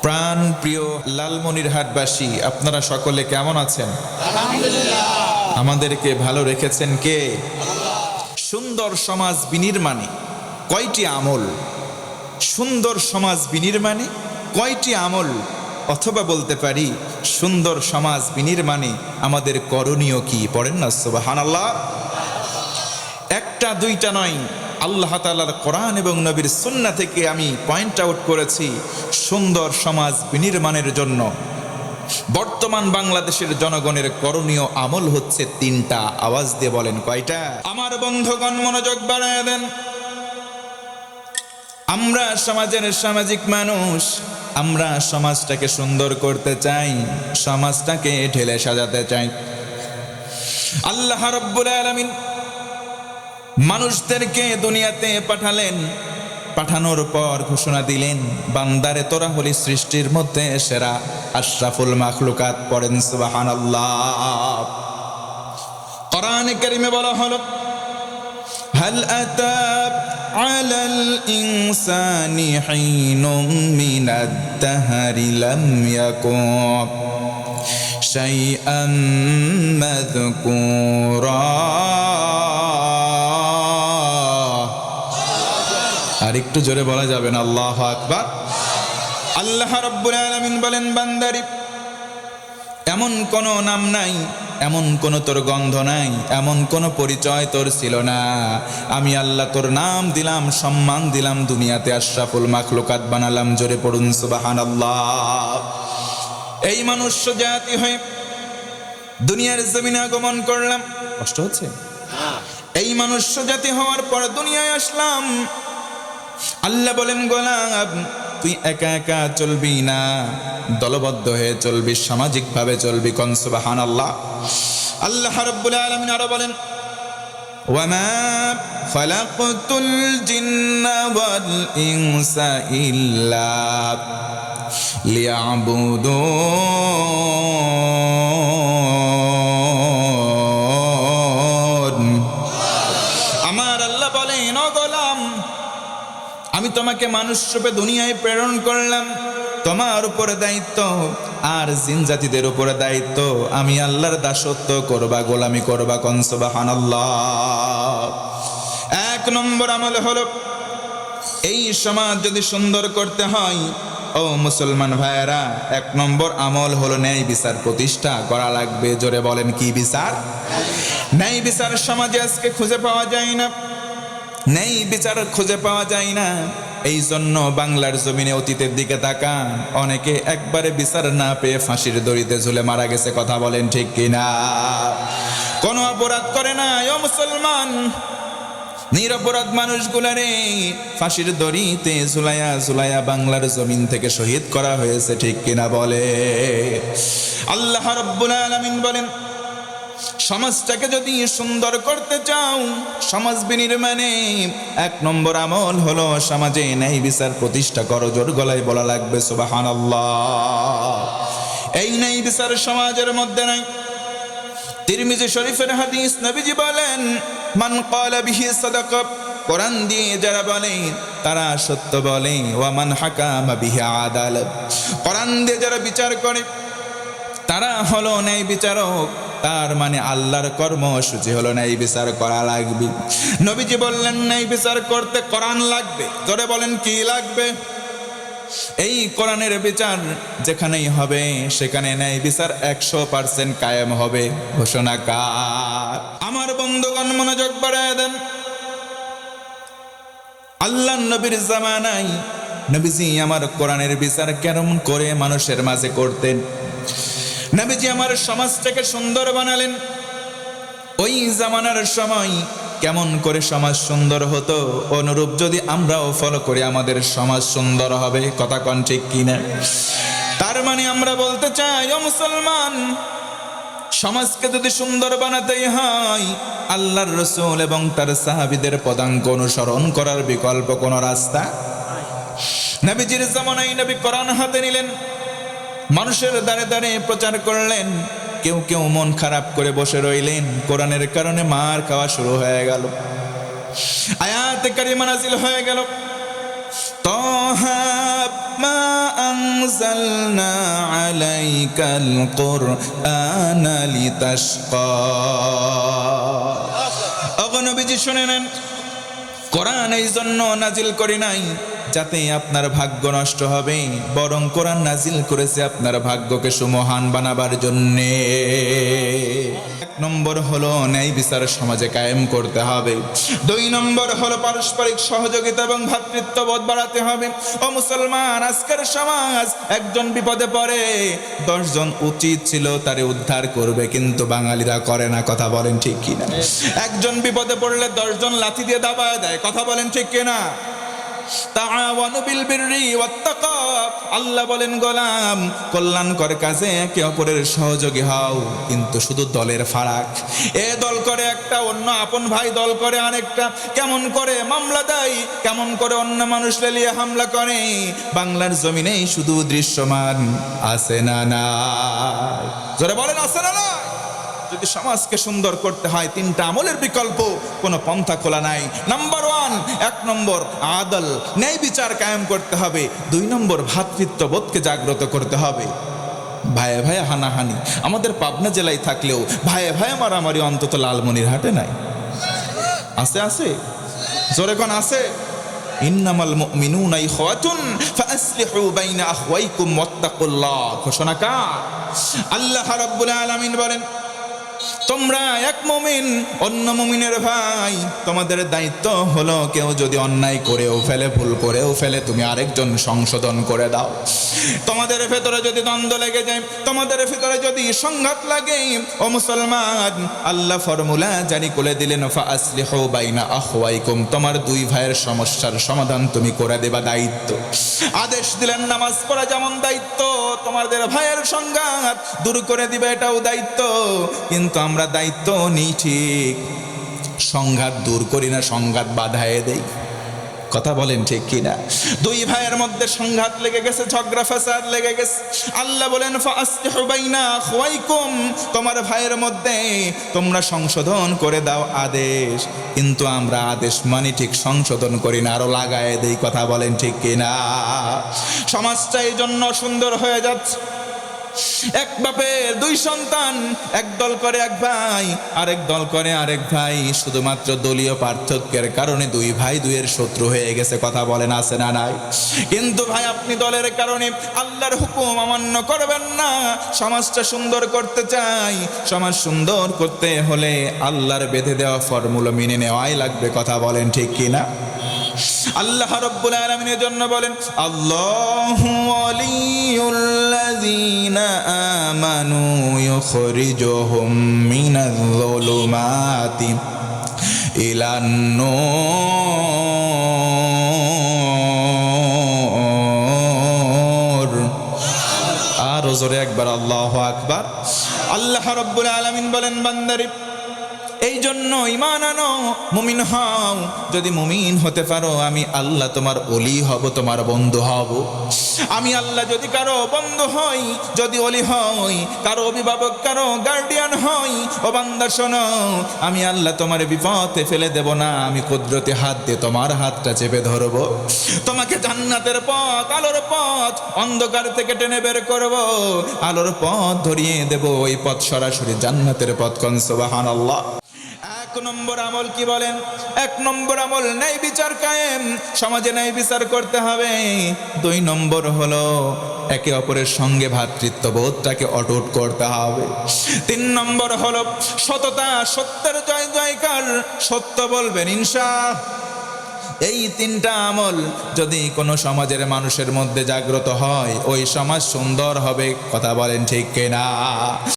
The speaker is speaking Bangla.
প্রাণ প্রিয় লালমনিরহাটবাসী, আপনারা সকলে কেমন আছেন? আলহামদুলিল্লাহ। আমাদেরকে ভালো রেখেছেন কে? সুন্দর সমাজ বিনির্মাণে কয়টি আমল? সুন্দর সমাজ বিনির্মাণে কয়টি আমল? অথবা বলতে পারি সুন্দর সমাজ বিনির্মাণে আমাদের করণীয় কি? পড়েন না সুবহানাল্লাহ। একটা দুইটা নয়, আল্লাহ তাআলার কোরআন এবং নবীর সুন্নাহ থেকে আমি পয়েন্ট আউট করেছি সুন্দর সমাজ বিনির্মাণের জন্য বর্তমান বাংলাদেশের জনগণের করণীয় আমল হচ্ছে তিনটা। আওয়াজ দিয়ে বলেন কয়টা? আমার বন্ধুগণ মনোযোগ বাড়ায় দেন। আমরা সমাজের সামাজিক মানুষ, আমরা সমাজটাকে সুন্দর করতে চাই, সমাজটাকে ঢেলে সাজাতে চাই। আল্লাহ রাব্বুল আলামিন মানুষদেরকে দুনিয়াতে পাঠালেন, পাঠানোর পর ঘোষণা দিলেন, বান্দারে তোরা হলি সৃষ্টির মধ্যে সেরা, আশরাফুল মাখলুকাত। পড়েন সুবহানাল্লাহ। কোরআনে কারিমে বলা হলো, হাল আতা আলাল ইনসানি হিনুম মিনাদ দাহরি লাম ইয়াকুন শাইআম মাযকুরা। আর একটু জোরে বলা যাবে না? আল্লাহু আকবার। আল্লাহ রাব্বুল আলামিন বলেন, বান্দারি এমন কোন নাম নাই, এমন কোন তোর গন্ধ নাই, এমন কোন পরিচয় তোর ছিল না, আমি আল্লাহ তোর নাম দিলাম, সম্মান দিলাম, দুনিয়াতে আশরাফুল মাখলুকাত বানালাম। জোরে পড়ুন সুবহানাল্লাহ। এই মনুষ্য জাতি হয়ে দুনিয়ার জমিনে আগমন করলাম। কষ্ট হচ্ছে? এই মনুষ্য জাতি হওয়ার পর দুনিয়ায় আসলাম। আল্লাহ বলেন, গোলাম তুই একা একা চলবি না, দলবদ্ধ হয়ে চলবি, সামাজিক ভাবে চলবি। কোন সুবহানাল্লাহ। আল্লাহ রাব্বুল আলামিন আরো বলেন, ওয়ামা খালাকতুল জিন্না ওয়াল ইনসা ইল্লা লিয়াবুদুন। আমার আল্লাহ বলেন, ও গোলাম আমি তোমাকে মানুষ রূপে দুনিয়ায় প্রেরণ করলাম, তোমার উপরে দায়িত্ব আর জিন জাতিদের উপরে দায়িত্ব, আমি আল্লাহর দাসত্ব করবা, গোলামি করবা। কোন সুবহানাল্লাহ। এক নম্বর আমল হলো, এই সমাজ যদি সুন্দর করতে হয়, ও মুসলমান ভাইয়েরা, এক নম্বর আমল হলো ন্যায় বিচার প্রতিষ্ঠা করা লাগবে। জোরে বলেন, কি বিচার? ন্যায় বিচার সমাজে আজকে খুঁজে পাওয়া যায় না, নেই বিচার খুঁজে পাওয়া যায় না। এই জন্য বাংলার জমিনে অতীতের দিকে তাকান, অনেকে একবারে বিচার না পেয়ে ফাঁসির দড়িতে ঝুলে মারা গেছে। কথা বলেন ঠিক কিনা? কোনো অপরাধ করে না ও মুসলমান, নিরপরাধ মানুষগুলারে ফাঁসির দড়িতে ঝুলাইয়া ঝুলাইয়া বাংলার জমিন থেকে শহীদ করা হয়েছে। ঠিক কিনা বলে? আল্লাহ রাব্বুল আলামিন বলেন, সমাজটাকে যদি সুন্দর করতে চাও, সমাজ বিনির্মাণে এক নম্বর আমল হলো সমাজে ন্যায় বিচার প্রতিষ্ঠা করো। জোর গলায় বলা লাগবে সুবহানাল্লাহ। এই ন্যায় বিচার সমাজের মধ্যে নাই। তিরমিজি শরীফের হাদিস, নবীজি বলেন, মান ক্বালা বিহি সাদাকা, কোরআন দিয়ে যারা বলে তারা সত্য বলে, ওয়া মান হাকামা বিহি আদাল, কোরআন দিয়ে যারা বিচার করে তারা হলো ন্যায় বিচারক। তার মানে আল্লাহর কর্মসূচি হলো ন্যায় বিচার করা লাগবে। নবীজি বললেন, ন্যায় বিচার করতে কোরআন লাগবে। তোরে বলেন কি লাগবে? এই কোরআনের বিচার যেখানেই হবে সেখানে ন্যায় বিচার 100% কায়েম হবে। ঘোষণা কার? আমার বন্ধুগণ মনোযোগ বাড়ায় দেন। আল্লাহ নবীর জামানায় নবীজি আমার কোরআনের বিচার কেমন করে মানুষের মাঝে করতেন, নবীজি আমার সমাজটাকে সুন্দর বানালেন। ওই জামানার সময় কেমন করে সমাজ সুন্দর হতো, অনুরূপ যদি আমরাও ফলো করি আমাদের সমাজ সুন্দর হবে। কথা কোন ঠিক কিনা? তার মানে আমরা বলতে চাই, ও মুসলমান, সমাজকে যদি সুন্দর বানাতেই হয়, আল্লাহর রাসূল এবং তার সাহাবীদের পদাঙ্ক অনুসরণ করার বিকল্প কোন রাস্তা? নবীজির জামানায় নবী কোরআন হাতে নিলেন, মানুষের দ্বারে দ্বারে প্রচার করলেন। কেউ কেউ মন খারাপ করে বসে রইলেন, কোরআনের কারণে মার খাওয়া শুরু হয়ে গেল। আয়াত কারিমা নাযিল হয়ে গেল, তাহা মা আনজালনা আলাইকাল কুরআনা লিতাশকা। ওগো নবীজি শুনে নেন, কোরআন এই জন্য নাজিল করি নাই যাতে আপনার ভাগ্য নষ্ট হবে, বরং কোরআন নাজিল করেছে আপনার ভাগ্যকে সুমহান বানাবার জন্যে। এক নম্বর হলো ন্যায় বিচার সমাজে কায়েম করতে হবে। 2 নম্বর হলো পারস্পরিক সহযোগিতা এবং ভ্রাতৃত্ববোধ বাড়াতে হবে। ও মুসলমান, আজকের সমাজ একজন বিপদে পড়ে 10 জন উচিত ছিল তারে উদ্ধার করবে, কিন্তু বাঙালিরা করে না। কথা বলেন ঠিক কিনা? একজন বিপদে পড়লে 10 জন লাথি দিয়ে দাবায় দেয়। কথা বলেন ঠিক কিনা? তাআওয়ানু বিল বিররি ওয়াত তাকওয়া, আল্লাহ বলেন গোলাম কল্যাণকর কাজে একে অপরের সহযোগী হও, কিন্তু শুধু দলের ফারাক। এ দল করে একটা, অন্য আপন ভাই দল করে আরেকটা, কেমন করে মামলা দেয়, কেমন করে অন্য মানুষ লেলিয়ে হামলা করে, বাংলার জমিনেই শুধু দৃশ্যমান। আছে না না? জোরে বলেন আছে না না? যদি সমাজকে সুন্দর করতে হয় 3টা আমলের বিকল্প কোনো পন্থা খোলা নাই। নাম্বার 1, 1 নম্বর আদল, ন্যায় বিচার কায়েম করতে হবে। 2 নম্বর ভ্রাতৃত্ববোধকে জাগ্রত করতে হবে। ভাইয়ে ভাইয়ে হানাহানি আমাদের পাবনা জেলায় থাকলেও ভাইয়ে ভাইয়ে মারামারি অন্তত লালমনিরহাটে নাই। আছে আছে? জোরে কোন আছে? ইন্নামাল মুমিনুনা ইখওয়াতুন ফাসলিহু বাইনা আখওয়াইকুম ওয়াত্তাকুল্লাহ। ঘোষণা কার? আল্লাহ রাব্বুল আলামিন বলেন, তোমরা এক মুমিন অন্য মুমিনের ভাই। তোমাদের দায়িত্ব হলো কেউ যদি অন্যায় করেও ফেলে, ভুল করেও ফেলে, তুমি আরেকজন সংশোধন করে দাও। তোমাদের ভেতরে যদি দ্বন্দ্ব লেগে যায়, তোমাদের ভেতরে যদি সংঘাত লাগে, ও মুসলমান, আল্লাহ ফর্মুলা জারি করে দিলেন, ফাসলিহু বাইনা আখওয়াইকুম, তোমার 2 ভাইয়ের সমস্যার সমাধান তুমি করে দেবা। দায়িত্ব আদেশ দিলেন, নামাজ পড়া যেমন দায়িত্ব, তোমাদের ভাইয়ের সংঘাত দূর করে দিবে, এটাও দায়িত্ব। কিন্তু আমরা দায়িত্ব নিই ঠিক, সংঘাত দূর করি না, সংঘাত বাধায়ে দেই। কথা বলেন ঠিক কিনা? 2 ভাইয়ের মধ্যে সংঘাত লেগে গেছে, ঝগড়া ফাসাদ লেগে গেছে। আল্লাহ বলেন, ফাসলিহু বাইনা আখওয়াইকুম, তোমার ভাইয়ের মধ্যে তোমরা সংশোধন করে দাও। আদেশ, কিন্তু আমরা আদেশ মানি ঠিক, সংশোধন করি না, আরো লাগায়ে দেই। কথা বলেন ঠিক কিনা? সমাজটা এই জন্য সুন্দর হয়ে যাচ্ছে। এক বাপের 2 সন্তান, এক দল করে এক ভাই, আরেক দল করে আরেক ভাই, শুধুমাত্র দলীয় পার্থক্যের কারণে 2 ভাই 2-এর শত্রু হয়ে গেছে। কথা বলেন আছে না নাই? কিন্তু ভাই আপনি দলের কারণে আল্লাহর হুকুম অমান্য করবেন না। সমাজটা সুন্দর করতে চাই, সমাজ সুন্দর করতে হলে আল্লাহর বেঁধে দেওয়া ফর্মুলা মেনে নেওয়াই লাগবে। কথা বলেন ঠিক কিনা? আল্লাহ রাব্বুল আলামিনের জন্য বলেন, আল্লাহু ওয়ালিয়ুল্লাযীনা আমানু ইউখরিজুহুম মিনায-যুলুমাতি ইলান-নূর। আর জোরে একবার আল্লাহু আকবার। আল্লাহ রাব্বুল আলামিন বলেন, বান্দারে এই জন্য ঈমান আনো, মুমিন হও। যদি মুমিন হতে পারো, আমি আল্লাহ তোমার ওলি হব, তোমার বন্ধু হব। আমি আল্লাহ যদি কারো বন্ধু হই, যদি ওলি হই, কারো অভিভাবক, কারো গার্ডিয়ান হই, ও বান্দা শোনো, আমি আল্লাহ তোমার বিপদে ফেলে দেব না। আমি কুদরতি হাত দিয়ে তোমার হাতটা চেপে ধরব, তোমাকে জান্নাতের পথ, আলোর পথ, অন্ধকার থেকে টেনে বের করব, আলোর পথ ধরিয়ে দেব, ওই পথ সরাসরি জান্নাতের পথ। কোন সুবহানাল্লাহ। 1 নম্বর আমল কি বলেন? 1 নম্বর আমল ন্যায় বিচার কায়েম, সমাজে ন্যায় বিচার করতে হবে। 2 নম্বর হলো একে অপরের সঙ্গে ভ্রাতৃত্ববোধটাকে অটুট করতে হবে। 3 নম্বর হলো সততা, সত্যের জয় জয়কার, সত্য বলবেন ইনশাআল্লাহ। এই 3টা আমল যদি কোনো সমাজের মানুষের মধ্যে জাগ্রত হয়, ওই সমাজ সুন্দর হবে। কথা বলেন ঠিক কিনা?